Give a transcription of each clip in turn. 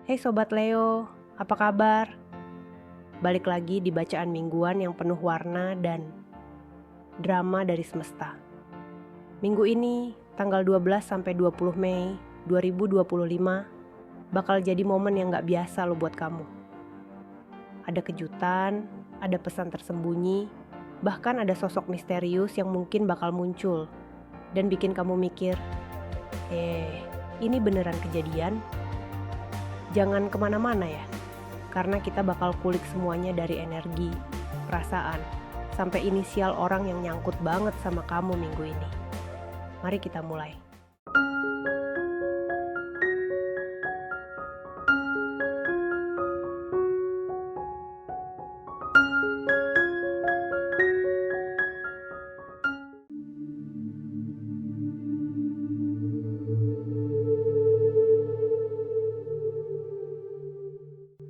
Hey Sobat Leo, apa kabar? Balik lagi di bacaan mingguan yang penuh warna dan drama dari semesta. Minggu ini, tanggal 12-20 Mei 2025, bakal jadi momen yang gak biasa lo buat kamu. Ada kejutan, ada pesan tersembunyi, bahkan ada sosok misterius yang mungkin bakal muncul dan bikin kamu mikir, ini beneran kejadian? Jangan kemana-mana ya, karena kita bakal kulik semuanya dari energi, perasaan, sampai inisial orang yang nyangkut banget sama kamu minggu ini. Mari kita mulai.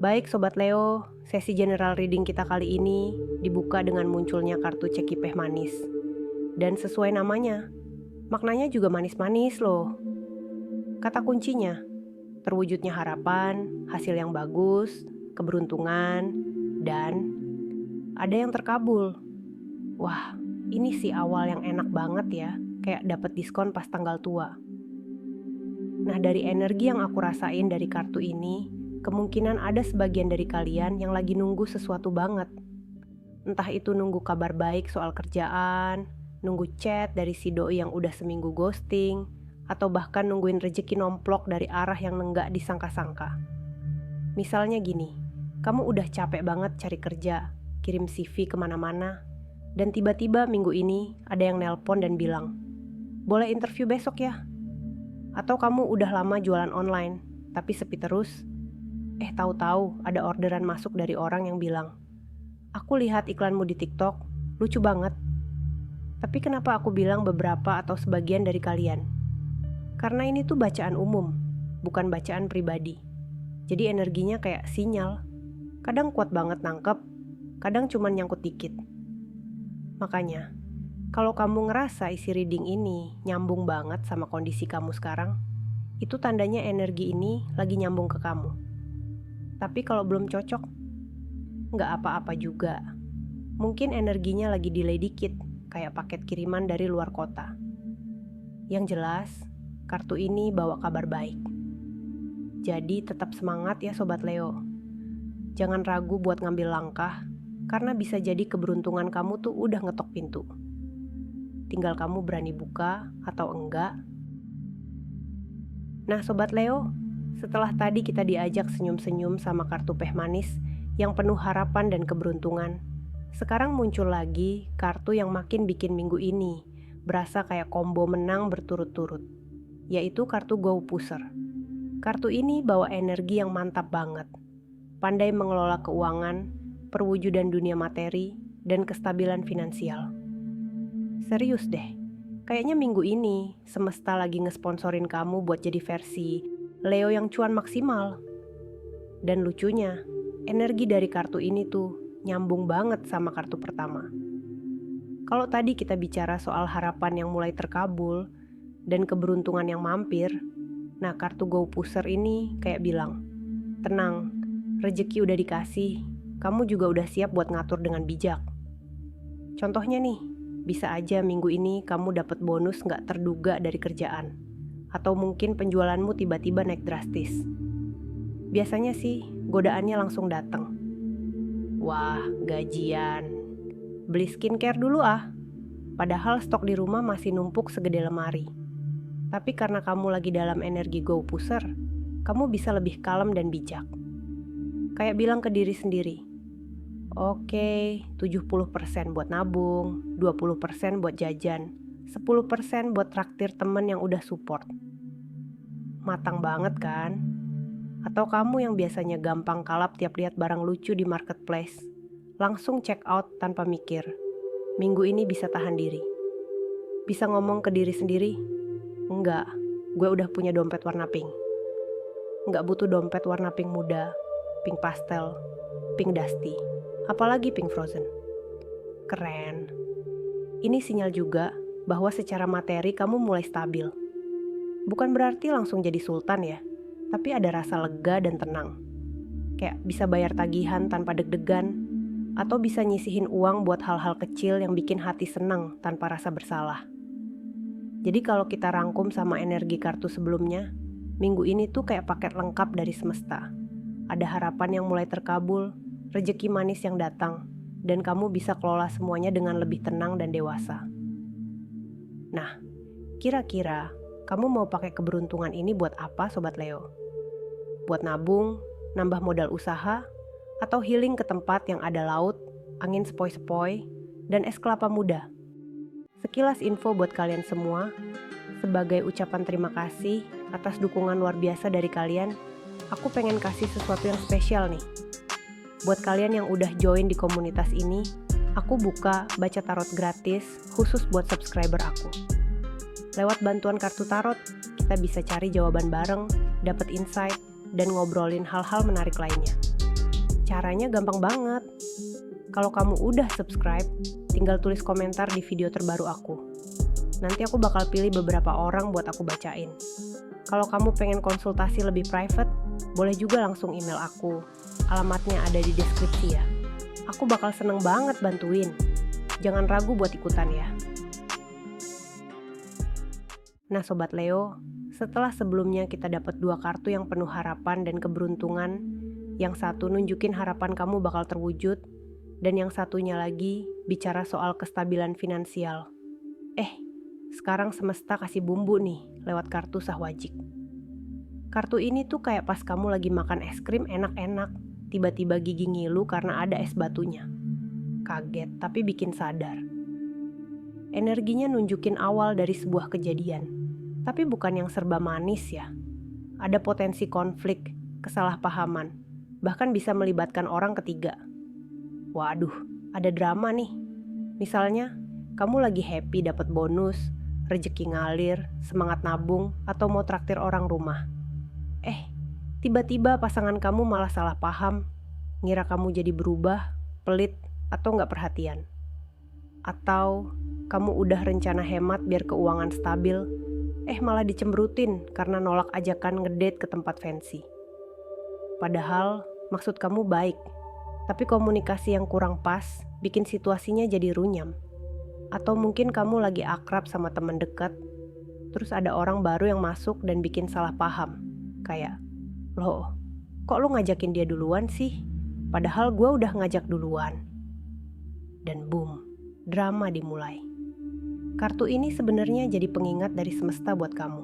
Baik Sobat Leo, sesi general reading kita kali ini dibuka dengan munculnya kartu cekipeh manis. Dan sesuai namanya, maknanya juga manis-manis loh. Kata kuncinya, terwujudnya harapan, hasil yang bagus, keberuntungan, dan ada yang terkabul. Wah, ini sih awal yang enak banget ya, kayak dapat diskon pas tanggal tua. Nah, dari energi yang aku rasain dari kartu ini, kemungkinan ada sebagian dari kalian yang lagi nunggu sesuatu banget. Entah itu nunggu kabar baik soal kerjaan, nunggu chat dari si doi yang udah seminggu ghosting, atau bahkan nungguin rejeki nomplok dari arah yang enggak disangka-sangka. Misalnya gini, kamu udah capek banget cari kerja, kirim CV kemana-mana, dan tiba-tiba minggu ini ada yang nelpon dan bilang, boleh interview besok ya? Atau kamu udah lama jualan online, tapi sepi terus? Tahu-tahu ada orderan masuk dari orang yang bilang, aku lihat iklanmu di TikTok, lucu banget. Tapi kenapa aku bilang beberapa atau sebagian dari kalian? Karena ini tuh bacaan umum, bukan bacaan pribadi. Jadi energinya kayak sinyal. Kadang kuat banget nangkep, kadang cuman nyangkut dikit. Makanya, kalau kamu ngerasa isi reading ini nyambung banget sama kondisi kamu sekarang, itu tandanya energi ini lagi nyambung ke kamu. Tapi kalau belum cocok, nggak apa-apa juga. Mungkin energinya lagi delay dikit, kayak paket kiriman dari luar kota. Yang jelas, kartu ini bawa kabar baik. Jadi tetap semangat ya Sobat Leo. Jangan ragu buat ngambil langkah, karena bisa jadi keberuntungan kamu tuh udah ngetok pintu. Tinggal kamu berani buka atau enggak. Nah Sobat Leo, setelah tadi kita diajak senyum-senyum sama kartu peh manis yang penuh harapan dan keberuntungan, sekarang muncul lagi kartu yang makin bikin minggu ini berasa kayak combo menang berturut-turut, yaitu kartu Go Pusher. Kartu ini bawa energi yang mantap banget, pandai mengelola keuangan, perwujudan dunia materi, dan kestabilan finansial. Serius deh, kayaknya minggu ini semesta lagi ngesponsorin kamu buat jadi versi Leo yang cuan maksimal. Dan lucunya, energi dari kartu ini tuh nyambung banget sama kartu pertama. Kalau tadi kita bicara soal harapan yang mulai terkabul dan keberuntungan yang mampir, nah kartu Go Pusher ini kayak bilang, tenang, rejeki udah dikasih, kamu juga udah siap buat ngatur dengan bijak. Contohnya nih, bisa aja minggu ini kamu dapat bonus gak terduga dari kerjaan, atau mungkin penjualanmu tiba-tiba naik drastis. Biasanya sih godaannya langsung datang. Wah, gajian. Beli skincare dulu ah. Padahal stok di rumah masih numpuk segede lemari. Tapi karena kamu lagi dalam energi Go Pusher, kamu bisa lebih kalem dan bijak. Kayak bilang ke diri sendiri, oke, 70% buat nabung, 20% buat jajan, 10% buat traktir temen yang udah support. Matang banget kan? Atau kamu yang biasanya gampang kalap tiap lihat barang lucu di marketplace, langsung check out tanpa mikir, minggu ini bisa tahan diri. Bisa ngomong ke diri sendiri, enggak, gue udah punya dompet warna pink. Enggak butuh dompet warna pink muda, pink pastel, pink dusty, apalagi pink frozen. Keren. Ini sinyal juga bahwa secara materi kamu mulai stabil. Bukan berarti langsung jadi sultan ya, tapi ada rasa lega dan tenang. Kayak bisa bayar tagihan tanpa deg-degan, atau bisa nyisihin uang buat hal-hal kecil yang bikin hati senang tanpa rasa bersalah. Jadi kalau kita rangkum sama energi kartu sebelumnya, minggu ini tuh kayak paket lengkap dari semesta. Ada harapan yang mulai terkabul, rejeki manis yang datang, dan kamu bisa kelola semuanya dengan lebih tenang dan dewasa. Nah, kira-kira kamu mau pakai keberuntungan ini buat apa, Sobat Leo? Buat nabung, nambah modal usaha, atau healing ke tempat yang ada laut, angin sepoi-sepoi, dan es kelapa muda? Sekilas info buat kalian semua, sebagai ucapan terima kasih atas dukungan luar biasa dari kalian, aku pengen kasih sesuatu yang spesial nih. Buat kalian yang udah join di komunitas ini, aku buka baca tarot gratis khusus buat subscriber aku. Lewat bantuan kartu tarot, kita bisa cari jawaban bareng, dapat insight, dan ngobrolin hal-hal menarik lainnya. Caranya gampang banget. Kalau kamu udah subscribe, tinggal tulis komentar di video terbaru aku. Nanti aku bakal pilih beberapa orang buat aku bacain. Kalau kamu pengen konsultasi lebih private, boleh juga langsung email aku. Alamatnya ada di deskripsi ya. Aku bakal seneng banget bantuin. Jangan ragu buat ikutan ya. Nah Sobat Leo, setelah sebelumnya kita dapat 2 kartu yang penuh harapan dan keberuntungan, yang satu nunjukin harapan kamu bakal terwujud, dan yang satunya lagi bicara soal kestabilan finansial. Sekarang semesta kasih bumbu nih lewat kartu Sahwajik. Kartu ini tuh kayak pas kamu lagi makan es krim enak-enak, tiba-tiba gigi ngilu karena ada es batunya. Kaget tapi bikin sadar. Energinya nunjukin awal dari sebuah kejadian, tapi bukan yang serba manis ya. Ada potensi konflik, kesalahpahaman, bahkan bisa melibatkan orang ketiga. Waduh, ada drama nih. Misalnya, kamu lagi happy dapat bonus, rejeki ngalir, semangat nabung, atau mau traktir orang rumah. Tiba-tiba pasangan kamu malah salah paham, ngira kamu jadi berubah, pelit, atau nggak perhatian. Atau kamu udah rencana hemat biar keuangan stabil, malah dicemberutin karena nolak ajakan ngedate ke tempat fancy. Padahal maksud kamu baik, tapi komunikasi yang kurang pas bikin situasinya jadi runyam. Atau mungkin kamu lagi akrab sama teman dekat, terus ada orang baru yang masuk dan bikin salah paham. Kayak, loh, kok lu ngajakin dia duluan sih? Padahal gue udah ngajak duluan. Dan boom, drama dimulai. Kartu ini sebenarnya jadi pengingat dari semesta buat kamu.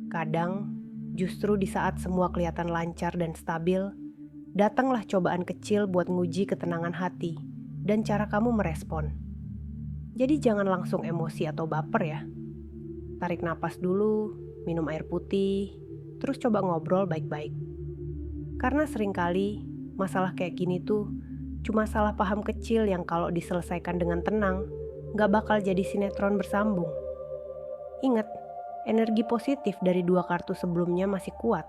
Kadang, justru di saat semua kelihatan lancar dan stabil, datanglah cobaan kecil buat nguji ketenangan hati dan cara kamu merespon. Jadi jangan langsung emosi atau baper ya. Tarik napas dulu, minum air putih, terus coba ngobrol baik-baik. Karena seringkali masalah kayak gini tuh cuma salah paham kecil yang kalau diselesaikan dengan tenang, gak bakal jadi sinetron bersambung. Ingat, energi positif dari 2 kartu sebelumnya masih kuat.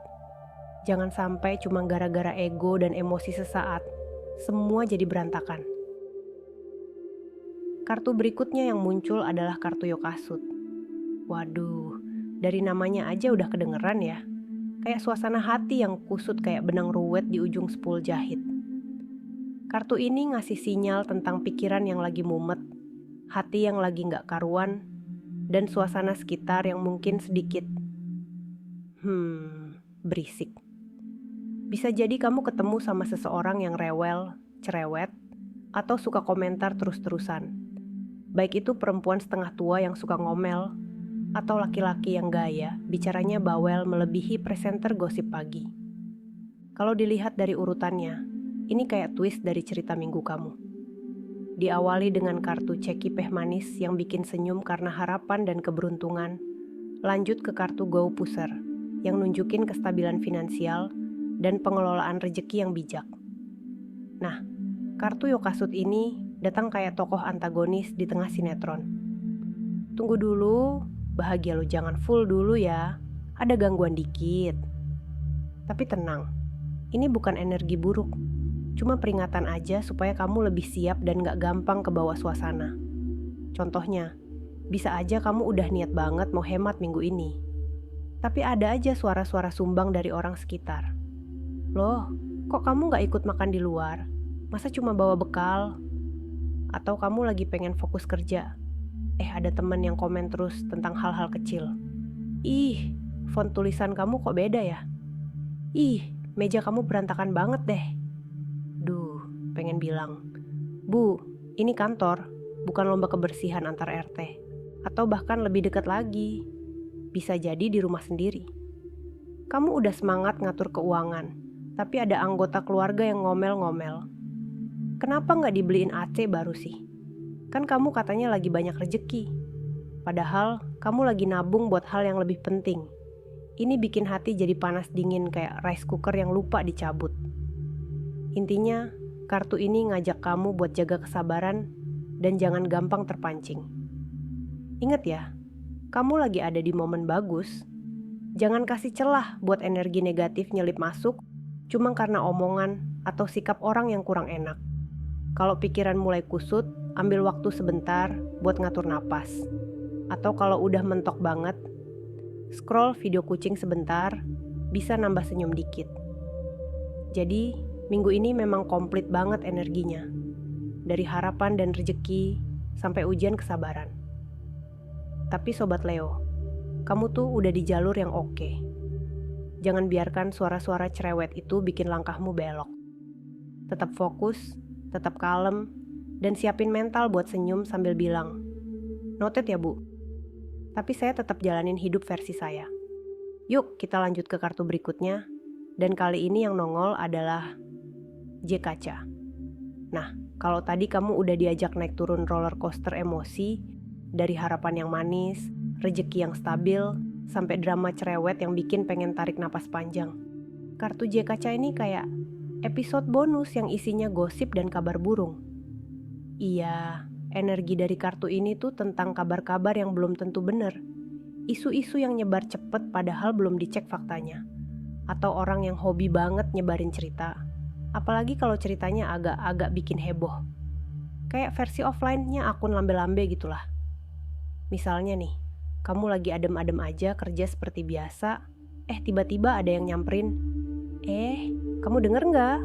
Jangan sampai cuma gara-gara ego dan emosi sesaat, semua jadi berantakan. Kartu berikutnya yang muncul adalah kartu Yokasut. Waduh, dari namanya aja udah kedengeran ya. Kayak suasana hati yang kusut kayak benang ruwet di ujung spool jahit. Kartu ini ngasih sinyal tentang pikiran yang lagi mumet, hati yang lagi gak karuan, dan suasana sekitar yang mungkin sedikit berisik. Bisa jadi kamu ketemu sama seseorang yang rewel, cerewet, atau suka komentar terus-terusan. Baik itu perempuan setengah tua yang suka ngomel, atau laki-laki yang gaya, bicaranya bawel melebihi presenter gosip pagi. Kalau dilihat dari urutannya, ini kayak twist dari cerita minggu kamu. Diawali dengan kartu ceki peh manis yang bikin senyum karena harapan dan keberuntungan, lanjut ke kartu Go Pusher yang nunjukin kestabilan finansial dan pengelolaan rejeki yang bijak. Nah, kartu Yokasut ini datang kayak tokoh antagonis di tengah sinetron. Tunggu dulu, bahagia lo jangan full dulu ya, ada gangguan dikit. Tapi tenang, ini bukan energi buruk, cuma peringatan aja supaya kamu lebih siap dan gak gampang kebawa suasana. Contohnya, bisa aja kamu udah niat banget mau hemat minggu ini. Tapi ada aja suara-suara sumbang dari orang sekitar. Loh, kok kamu gak ikut makan di luar? Masa cuma bawa bekal? Atau kamu lagi pengen fokus kerja? Ada temen yang komen terus tentang hal-hal kecil. Ih, font tulisan kamu kok beda ya? Ih, meja kamu berantakan banget deh. Duh, pengen bilang, Bu, ini kantor, bukan lomba kebersihan antar RT. Atau bahkan lebih dekat lagi, bisa jadi di rumah sendiri. Kamu udah semangat ngatur keuangan, tapi ada anggota keluarga yang ngomel-ngomel. Kenapa nggak dibeliin AC baru sih? Kan kamu katanya lagi banyak rejeki. Padahal kamu lagi nabung buat hal yang lebih penting. Ini bikin hati jadi panas dingin kayak rice cooker yang lupa dicabut. Intinya, kartu ini ngajak kamu buat jaga kesabaran dan jangan gampang terpancing. Ingat ya, kamu lagi ada di momen bagus. Jangan kasih celah buat energi negatif nyelip masuk cuma karena omongan atau sikap orang yang kurang enak. Kalau pikiran mulai kusut, ambil waktu sebentar buat ngatur napas. Atau kalau udah mentok banget, scroll video kucing sebentar, bisa nambah senyum dikit. Jadi, minggu ini memang komplit banget energinya. Dari harapan dan rejeki, sampai ujian kesabaran. Tapi Sobat Leo, kamu tuh udah di jalur yang oke. Jangan biarkan suara-suara cerewet itu bikin langkahmu belok. Tetap fokus, tetap kalem, dan siapin mental buat senyum sambil bilang, "Noted ya Bu, tapi saya tetap jalanin hidup versi saya." Yuk kita lanjut ke kartu berikutnya, dan kali ini yang nongol adalah J kaca. Nah, kalau tadi kamu udah diajak naik turun roller coaster emosi, dari harapan yang manis, rejeki yang stabil, sampai drama cerewet yang bikin pengen tarik napas panjang. Kartu J kaca ini kayak episode bonus yang isinya gosip dan kabar burung. Iya, energi dari kartu ini tuh tentang kabar-kabar yang belum tentu bener. Isu-isu yang nyebar cepet padahal belum dicek faktanya. Atau orang yang hobi banget nyebarin cerita. Apalagi kalau ceritanya agak-agak bikin heboh. Kayak versi offline-nya akun lambe-lambe gitulah. Misalnya nih, kamu lagi adem-adem aja kerja seperti biasa, tiba-tiba ada yang nyamperin. Kamu denger nggak?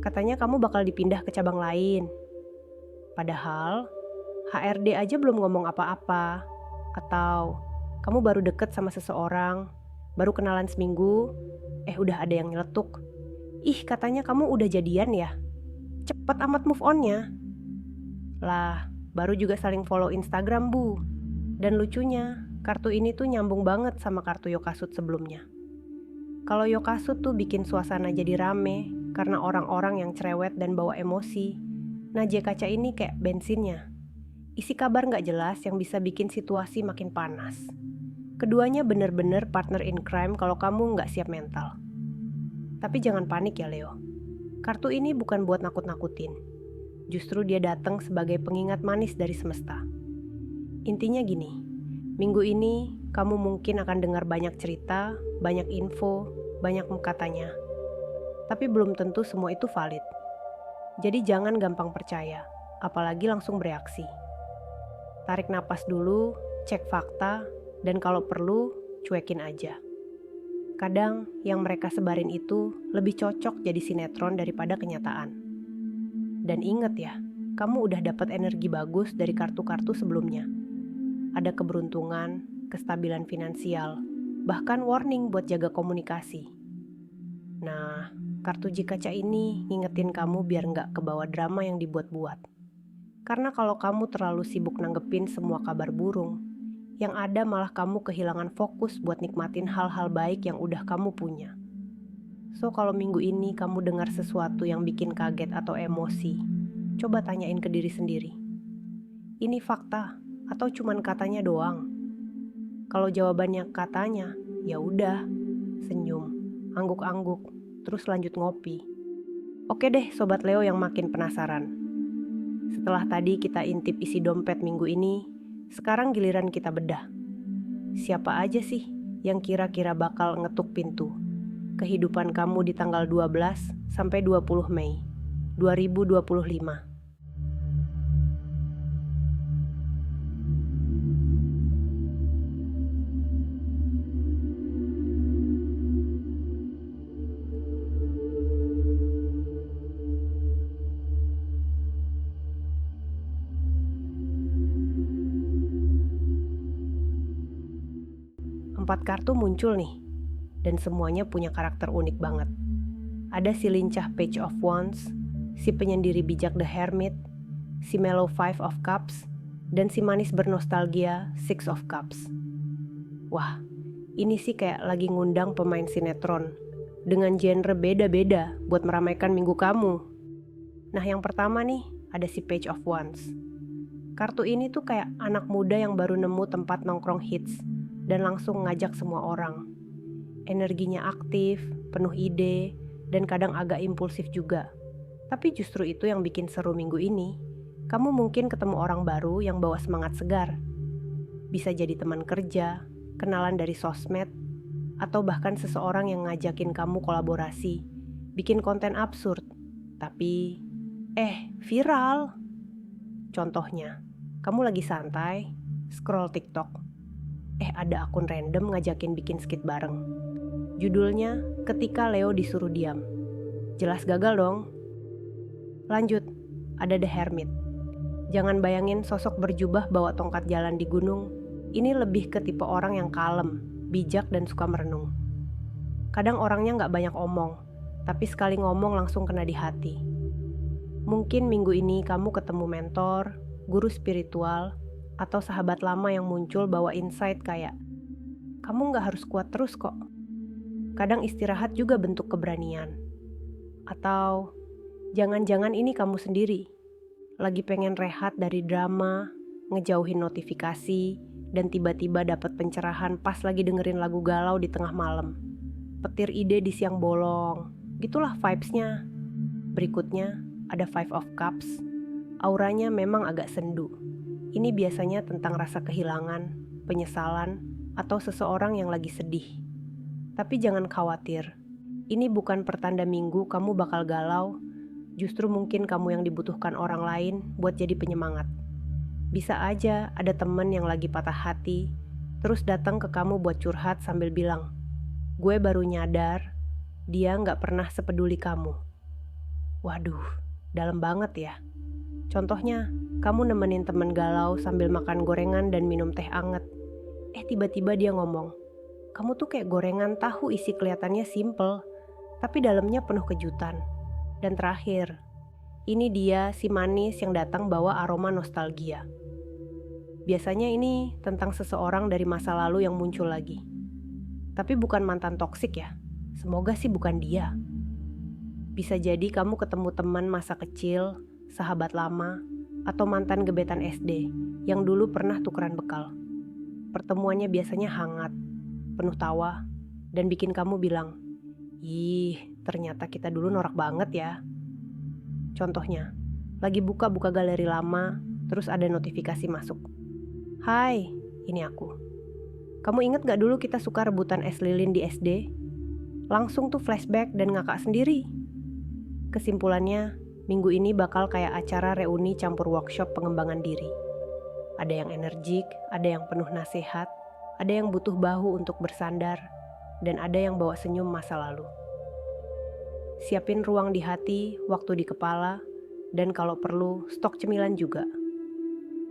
Katanya kamu bakal dipindah ke cabang lain. Padahal HRD aja belum ngomong apa-apa. Atau kamu baru deket sama seseorang, baru kenalan seminggu, udah ada yang nyeletuk. Ih, katanya kamu udah jadian ya? Cepet amat move on-nya. Lah, baru juga saling follow Instagram, Bu. Dan lucunya, kartu ini tuh nyambung banget sama kartu Yokasut sebelumnya. Kalau Yokasut tuh bikin suasana jadi rame karena orang-orang yang cerewet dan bawa emosi. Nah, J kaca ini kayak bensinnya. Isi kabar gak jelas yang bisa bikin situasi makin panas. Keduanya bener-bener partner in crime kalau kamu gak siap mental. Tapi jangan panik ya Leo. Kartu ini bukan buat nakut-nakutin. Justru dia datang sebagai pengingat manis dari semesta. Intinya gini, minggu ini kamu mungkin akan dengar banyak cerita, banyak info, banyak katanya. Tapi belum tentu semua itu valid. Jadi jangan gampang percaya, apalagi langsung bereaksi. Tarik napas dulu, cek fakta, dan kalau perlu, cuekin aja. Kadang yang mereka sebarin itu lebih cocok jadi sinetron daripada kenyataan. Dan inget ya, kamu udah dapat energi bagus dari kartu-kartu sebelumnya. Ada keberuntungan, kestabilan finansial, bahkan warning buat jaga komunikasi. Nah, kartu J kaca ini ngingetin kamu biar nggak kebawa drama yang dibuat-buat. Karena kalau kamu terlalu sibuk nanggepin semua kabar burung, yang ada malah kamu kehilangan fokus buat nikmatin hal-hal baik yang udah kamu punya. So kalau minggu ini kamu dengar sesuatu yang bikin kaget atau emosi, coba tanyain ke diri sendiri. Ini fakta atau cuman katanya doang? Kalau jawabannya katanya, ya udah, senyum, angguk-angguk, terus lanjut ngopi. Oke deh Sobat Leo yang makin penasaran. Setelah tadi kita intip isi dompet minggu ini, sekarang giliran kita bedah. Siapa aja sih yang kira-kira bakal ngetuk pintu kehidupan kamu di tanggal 12 sampai 20 Mei 2025? 4 kartu muncul nih, dan semuanya punya karakter unik banget. Ada si lincah Page of Wands, si penyendiri bijak The Hermit, si mellow Five of Cups, dan si manis bernostalgia Six of Cups. Wah, ini sih kayak lagi ngundang pemain sinetron dengan genre beda-beda buat meramaikan minggu kamu. Nah, yang pertama nih, ada si Page of Wands. Kartu ini tuh kayak anak muda yang baru nemu tempat nongkrong hits dan langsung ngajak semua orang. Energinya aktif, penuh ide, dan kadang agak impulsif juga. Tapi justru itu yang bikin seru minggu ini. Kamu mungkin ketemu orang baru yang bawa semangat segar. Bisa jadi teman kerja, kenalan dari sosmed, atau bahkan seseorang yang ngajakin kamu kolaborasi, bikin konten absurd, tapi viral. Contohnya, kamu lagi santai, scroll TikTok, ada akun random ngajakin bikin skit bareng. Judulnya, Ketika Leo Disuruh Diam. Jelas gagal dong. Lanjut, ada The Hermit. Jangan bayangin sosok berjubah bawa tongkat jalan di gunung. Ini lebih ke tipe orang yang kalem, bijak dan suka merenung. Kadang orangnya gak banyak omong, tapi sekali ngomong langsung kena di hati. Mungkin minggu ini kamu ketemu mentor, guru spiritual, atau sahabat lama yang muncul bawa insight kayak, kamu gak harus kuat terus kok. Kadang istirahat juga bentuk keberanian. Atau, jangan-jangan ini kamu sendiri, lagi pengen rehat dari drama, ngejauhin notifikasi, dan tiba-tiba dapat pencerahan pas lagi dengerin lagu galau di tengah malam. Petir ide di siang bolong, gitulah vibes-nya. Berikutnya, ada Five of Cups. Auranya memang agak sendu. Ini biasanya tentang rasa kehilangan, penyesalan, atau seseorang yang lagi sedih. Tapi jangan khawatir, ini bukan pertanda minggu kamu bakal galau, justru mungkin kamu yang dibutuhkan orang lain buat jadi penyemangat. Bisa aja ada temen yang lagi patah hati, terus datang ke kamu buat curhat sambil bilang, gue baru nyadar, dia gak pernah sepeduli kamu. Waduh, dalam banget ya. Contohnya, kamu nemenin temen galau sambil makan gorengan dan minum teh anget. Tiba-tiba dia ngomong, kamu tuh kayak gorengan tahu isi kelihatannya simple, tapi dalamnya penuh kejutan. Dan terakhir, ini dia si manis yang datang bawa aroma nostalgia. Biasanya ini tentang seseorang dari masa lalu yang muncul lagi. Tapi bukan mantan toksik ya, semoga sih bukan dia. Bisa jadi kamu ketemu teman masa kecil, sahabat lama, atau mantan gebetan SD yang dulu pernah tukeran bekal. Pertemuannya biasanya hangat, penuh tawa, dan bikin kamu bilang, ih, ternyata kita dulu norak banget ya. Contohnya, lagi buka-buka galeri lama, terus ada notifikasi masuk. Hai, ini aku. Kamu inget gak dulu kita suka rebutan es lilin di SD? Langsung tuh flashback dan ngakak sendiri. Kesimpulannya, minggu ini bakal kayak acara reuni campur workshop pengembangan diri. Ada yang energik, ada yang penuh nasihat, ada yang butuh bahu untuk bersandar, dan ada yang bawa senyum masa lalu. Siapin ruang di hati, waktu di kepala, dan kalau perlu, stok cemilan juga.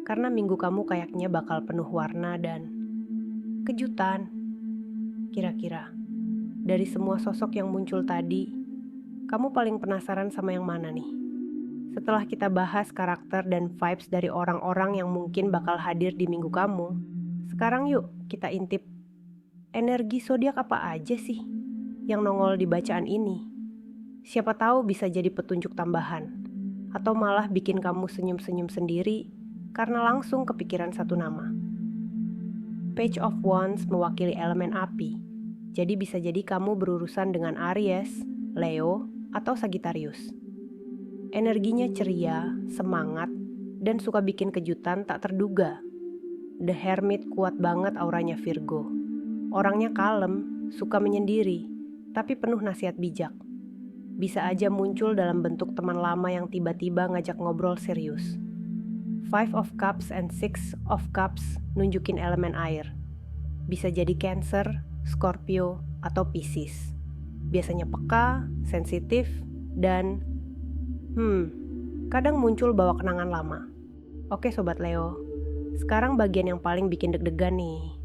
Karena minggu kamu kayaknya bakal penuh warna dan kejutan. Kira-kira, dari semua sosok yang muncul tadi, kamu paling penasaran sama yang mana nih? Setelah kita bahas karakter dan vibes dari orang-orang yang mungkin bakal hadir di minggu kamu, sekarang yuk kita intip energi zodiak apa aja sih yang nongol di bacaan ini. Siapa tahu bisa jadi petunjuk tambahan, atau malah bikin kamu senyum-senyum sendiri karena langsung kepikiran satu nama. Page of Wands mewakili elemen api, jadi bisa jadi kamu berurusan dengan Aries, Leo, atau Sagittarius. Energinya ceria, semangat, dan suka bikin kejutan tak terduga. The Hermit kuat banget auranya Virgo. Orangnya kalem, suka menyendiri, tapi penuh nasihat bijak. Bisa aja muncul dalam bentuk teman lama yang tiba-tiba ngajak ngobrol serius. Five of Cups and Six of Cups nunjukin elemen air. Bisa jadi Cancer, Scorpio, atau Pisces. Biasanya peka, sensitif, dan kadang muncul bawa kenangan lama. Oke Sobat Leo, sekarang bagian yang paling bikin deg-degan nih.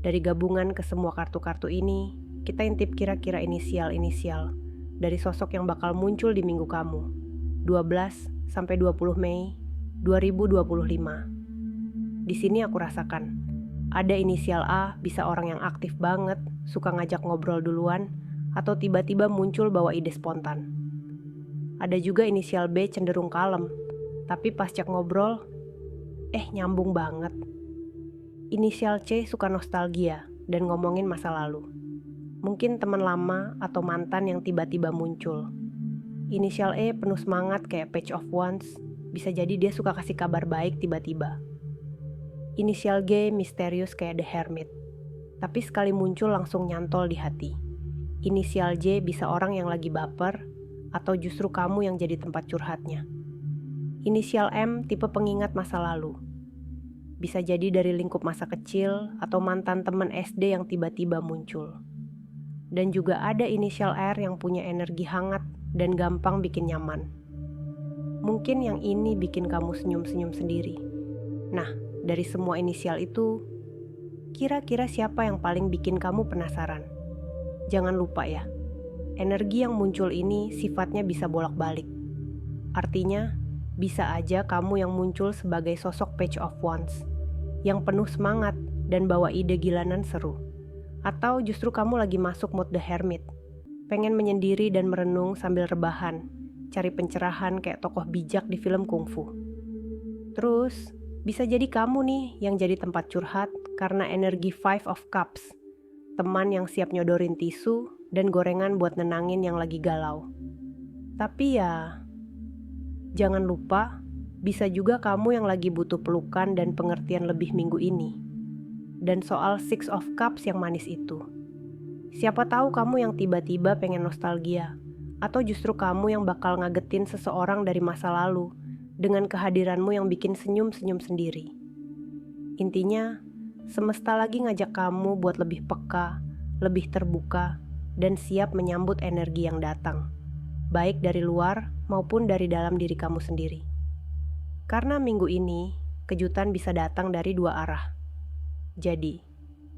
Dari gabungan ke semua kartu-kartu ini, kita intip kira-kira inisial-inisial dari sosok yang bakal muncul di minggu kamu, 12 sampai 20 Mei 2025. Di sini aku rasakan, ada inisial A bisa orang yang aktif banget, suka ngajak ngobrol duluan, atau tiba-tiba muncul bawa ide spontan. Ada juga inisial B cenderung kalem, tapi pas cek ngobrol, nyambung banget. Inisial C suka nostalgia dan ngomongin masa lalu. Mungkin teman lama atau mantan yang tiba-tiba muncul. Inisial E penuh semangat kayak Page of Wands, bisa jadi dia suka kasih kabar baik tiba-tiba. Inisial G misterius kayak The Hermit, tapi sekali muncul langsung nyantol di hati. Inisial J bisa orang yang lagi baper, atau justru kamu yang jadi tempat curhatnya. Inisial M tipe pengingat masa lalu. Bisa jadi dari lingkup masa kecil atau mantan teman SD yang tiba-tiba muncul. Dan juga ada inisial R yang punya energi hangat dan gampang bikin nyaman. Mungkin yang ini bikin kamu senyum-senyum sendiri. Nah, dari semua inisial itu, kira-kira siapa yang paling bikin kamu penasaran? Jangan lupa ya, energi yang muncul ini sifatnya bisa bolak-balik. Artinya, bisa aja kamu yang muncul sebagai sosok Page of Wands, yang penuh semangat dan bawa ide gilanan seru. Atau justru kamu lagi masuk mood The Hermit, pengen menyendiri dan merenung sambil rebahan, cari pencerahan kayak tokoh bijak di film kungfu. Terus, bisa jadi kamu nih yang jadi tempat curhat karena energi Five of Cups, teman yang siap nyodorin tisu dan gorengan buat nenangin yang lagi galau. Tapi ya, jangan lupa, bisa juga kamu yang lagi butuh pelukan dan pengertian lebih minggu ini. Dan soal Six of Cups yang manis itu, siapa tahu kamu yang tiba-tiba pengen nostalgia, atau justru kamu yang bakal ngagetin seseorang dari masa lalu dengan kehadiranmu yang bikin senyum-senyum sendiri. Intinya, semesta lagi ngajak kamu buat lebih peka, lebih terbuka, dan siap menyambut energi yang datang, baik dari luar maupun dari dalam diri kamu sendiri. Karena minggu ini, kejutan bisa datang dari dua arah. Jadi,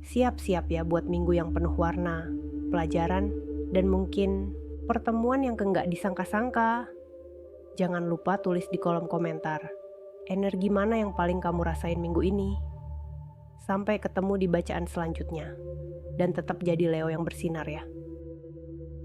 siap-siap ya buat minggu yang penuh warna, pelajaran, dan mungkin pertemuan yang nggak disangka-sangka. Jangan lupa tulis di kolom komentar, energi mana yang paling kamu rasain minggu ini. Sampai ketemu di bacaan selanjutnya. Dan tetap jadi Leo yang bersinar ya.